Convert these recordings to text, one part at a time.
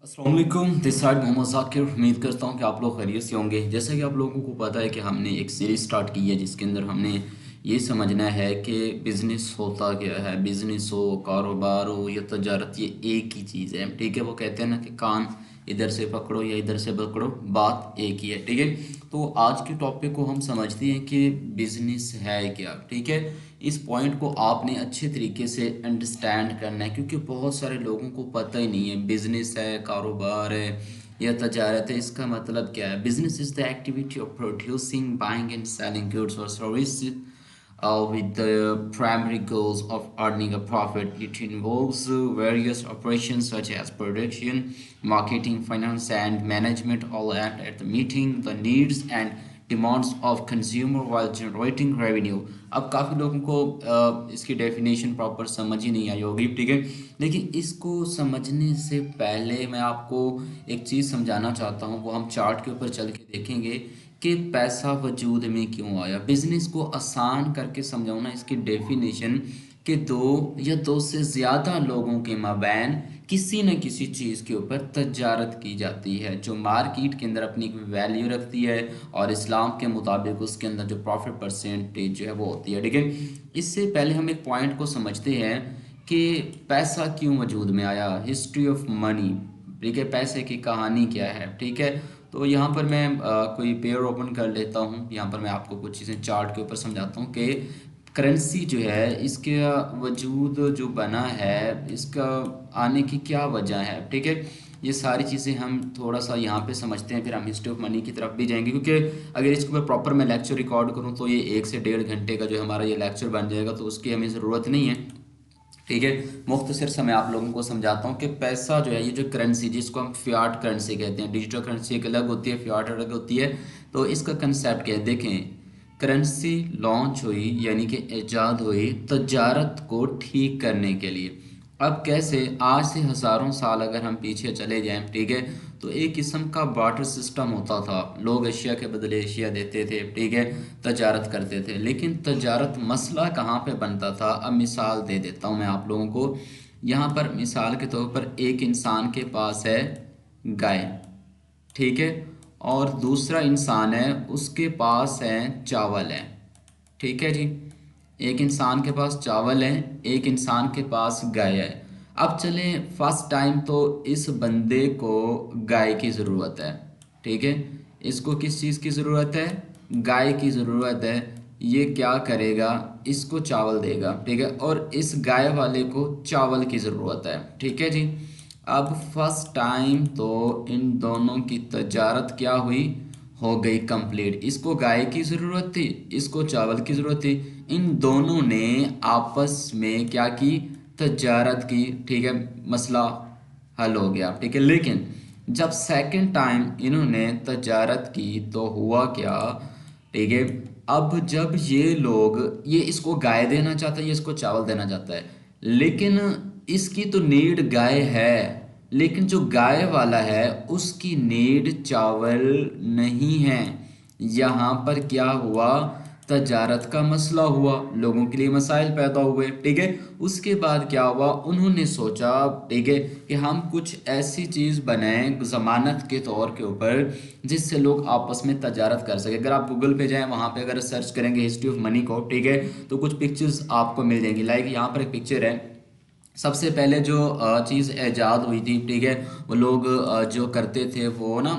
अस्सलाम वालेकुम, this side Mohammad Zakir. उम्मीद करता हूँ कि आप लोग खैरियत से होंगे। जैसा कि आप लोगों को पता है कि हमने एक सीरीज़ स्टार्ट की है जिसके अंदर हमने ये समझना है कि बिज़नेस होता क्या है। बिज़नेस हो, कारोबार हो या तजारत, ये एक ही चीज़ है। ठीक है, वो कहते हैं ना कि कान इधर से पकड़ो या इधर से पकड़ो, बात एक ही है। ठीक है, तो आज के टॉपिक को हम समझते हैं कि बिज़नेस है क्या। ठीक है, इस पॉइंट को आपने अच्छे तरीके से अंडरस्टैंड करना है क्योंकि बहुत सारे लोगों को पता ही नहीं है बिजनेस है, कारोबार है या तजारत है, इसका मतलब क्या है। Business is the activity of producing, buying and selling goods और service with the primary goals of earning a profit. It involves various operations such as production, marketing, finance, and management, all aimed at meeting the needs and demands of consumer while generating revenue. अब काफ़ी लोगों को इसकी definition proper समझ ही नहीं आई होगी। ठीक है, लेकिन इसको समझने से पहले मैं आपको एक चीज़ समझाना चाहता हूँ, वो हम चार्ट के ऊपर चल के देखेंगे कि पैसा वजूद में क्यों आया। बिजनेस को आसान करके समझाऊँ ना, इसकी डेफिनेशन कि दो या दो से ज़्यादा लोगों के माबैन किसी न किसी चीज़ के ऊपर तजारत की जाती है जो मार्केट के अंदर अपनी वैल्यू रखती है और इस्लाम के मुताबिक उसके अंदर जो प्रॉफिट परसेंटेज जो है वो होती है। ठीक है, इससे पहले हम एक पॉइंट को समझते हैं कि पैसा क्यों वजूद में आया। History of money. ठीक है, पैसे की कहानी क्या है। ठीक है, तो यहाँ पर मैं कोई पेयर ओपन कर लेता हूँ। यहाँ पर मैं आपको कुछ चीज़ें चार्ट के ऊपर समझाता हूँ कि करेंसी जो है इसके वजूद जो बना है, इसका आने की क्या वजह है। ठीक है, ये सारी चीज़ें हम थोड़ा सा यहाँ पे समझते हैं, फिर हम हिस्ट्री ऑफ मनी की तरफ भी जाएंगे क्योंकि अगर इसके ऊपर प्रॉपर मैं लेक्चर रिकॉर्ड करूँ तो ये 1 से 1.5 घंटे का जो हमारा ये लेक्चर बन जाएगा, तो उसकी हमें ज़रूरत नहीं है। ठीक है, मुख्तसर से मैं आप लोगों को समझाता हूँ कि पैसा जो है, ये जो करेंसी जिसको हम फियाट करेंसी कहते हैं, डिजिटल करेंसी एक अलग होती है, फियाट अलग होती है। तो इसका कंसेप्ट क्या है, देखें। करेंसी लॉन्च हुई यानी कि ईजाद हुई तजारत को ठीक करने के लिए। अब कैसे, आज से हज़ारों साल अगर हम पीछे चले जाएं, ठीक है, तो एक किस्म का बार्टर सिस्टम होता था। लोग एशिया के बदले एशिया देते थे। ठीक है, तजारत करते थे, लेकिन तजारत मसला कहाँ पे बनता था। अब मिसाल दे देता हूँ मैं आप लोगों को। यहाँ पर मिसाल के तौर पर एक इंसान के पास है गाय, ठीक है, और दूसरा इंसान है उसके पास है चावल है। ठीक है जी, एक इंसान के पास चावल है, एक इंसान के पास गाय है। अब चले, फर्स्ट टाइम तो इस बंदे को गाय की ज़रूरत है। ठीक है, इसको किस चीज़ की ज़रूरत है, गाय की ज़रूरत है। ये क्या करेगा, इसको चावल देगा। ठीक है, और इस गाय वाले को चावल की ज़रूरत है। ठीक है जी, अब फर्स्ट टाइम तो इन दोनों की तजारत क्या हुई, हो गई कंप्लीट। इसको गाय की ज़रूरत थी, इसको चावल की ज़रूरत थी। इन दोनों ने आपस में क्या की, तजारत की। ठीक है, मसला हल हो गया। ठीक है, लेकिन जब सेकंड टाइम इन्होंने तजारत की तो हुआ क्या। ठीक है, अब जब ये लोग, ये इसको गाय देना चाहता है, ये इसको चावल देना चाहता है, लेकिन इसकी तो नीड गाय है, लेकिन जो गाय वाला है उसकी नीड चावल नहीं है। यहाँ पर क्या हुआ, तजारत का मसला हुआ, लोगों के लिए मसाइल पैदा हुए। ठीक है, उसके बाद क्या हुआ, उन्होंने सोचा, ठीक है, कि हम कुछ ऐसी चीज़ बनाएं ज़मानत के तौर के ऊपर जिससे लोग आपस में तजारत कर सके। अगर आप गूगल पे जाएं, वहाँ पे अगर सर्च करेंगे हिस्ट्री ऑफ मनी को, ठीक है, तो कुछ पिक्चर्स आपको मिल जाएंगी। लाइक यहाँ पर एक पिक्चर है। सबसे पहले जो चीज़ ईजाद हुई थी, ठीक है, वो लोग जो करते थे वो ना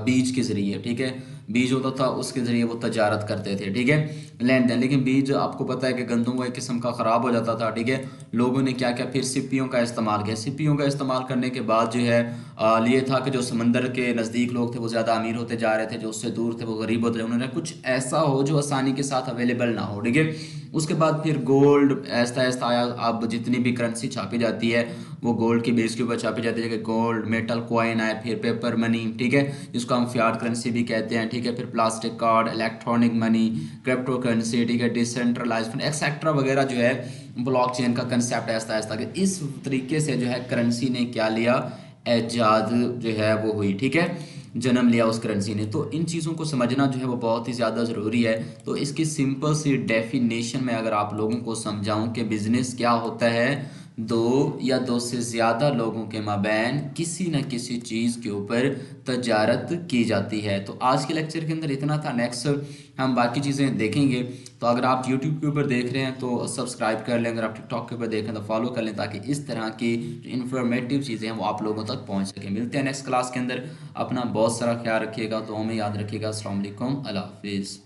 बीज के ज़रिए, ठीक है, बीज होता था उसके ज़रिए वो तजारत करते थे। ठीक है, लेन देन। लेकिन बीज आपको पता है कि गंदम वो एक किस्म का ख़राब हो जाता था। ठीक है, लोगों ने क्या किया, फिर सिप्पियों का इस्तेमाल किया। सिप्पियों का इस्तेमाल करने के बाद जो है ये था कि जो समंदर के नज़दीक लोग थे वो ज़्यादा अमीर होते जा रहे थे, जो उससे दूर थे वो गरीब होते रहे। उन्होंने कुछ ऐसा हो जो आसानी के साथ अवेलेबल ना हो। ठीक है, उसके बाद फिर गोल्ड ऐसा ऐसा आया। अब जितनी भी करेंसी छापी जाती है वो गोल्ड की बेस के ऊपर छापी जाती है, जैसे गोल्ड मेटल कॉइन आए, फिर पेपर मनी, ठीक है, जिसको हम फियाट करेंसी भी कहते हैं। ठीक है, फिर plastic card, electronic money, crypto currency, ठीक है, डिसेंट्रलाइज फंड एक्सेट्रा वगैरह जो है, ब्लॉकचेन का कंसेप्ट ऐसा ऐसा कि इस तरीके से जो है करेंसी ने क्या लिया, एजाद जो है वो हुई। ठीक है, जन्म लिया उस करेंसी ने। तो इन चीज़ों को समझना जो है वो बहुत ही ज़्यादा ज़रूरी है। तो इसकी सिंपल सी डेफिनेशन में अगर आप लोगों को समझाऊं कि बिज़नेस क्या होता है, दो या दो से ज़्यादा लोगों के माबैन किसी न किसी चीज़ के ऊपर तजारत की जाती है। तो आज के लेक्चर के अंदर इतना था। नेक्स्ट हम बाकी चीज़ें देखेंगे। तो अगर आप यूट्यूब के ऊपर देख रहे हैं तो सब्सक्राइब कर लें, अगर आप टिकटॉक के ऊपर देख रहे हैं तो फॉलो कर लें, ताकि इस तरह की जो इन्फॉर्मेटिव चीज़ें हैं वो आप लोगों तक पहुँच सकें। मिलते हैं नेक्स्ट क्लास के अंदर। अपना बहुत सारा ख्याल रखिएगा, तो हमें याद रखिएगा। अस्सलाम वालेकुम, अल्लाह हाफिज़।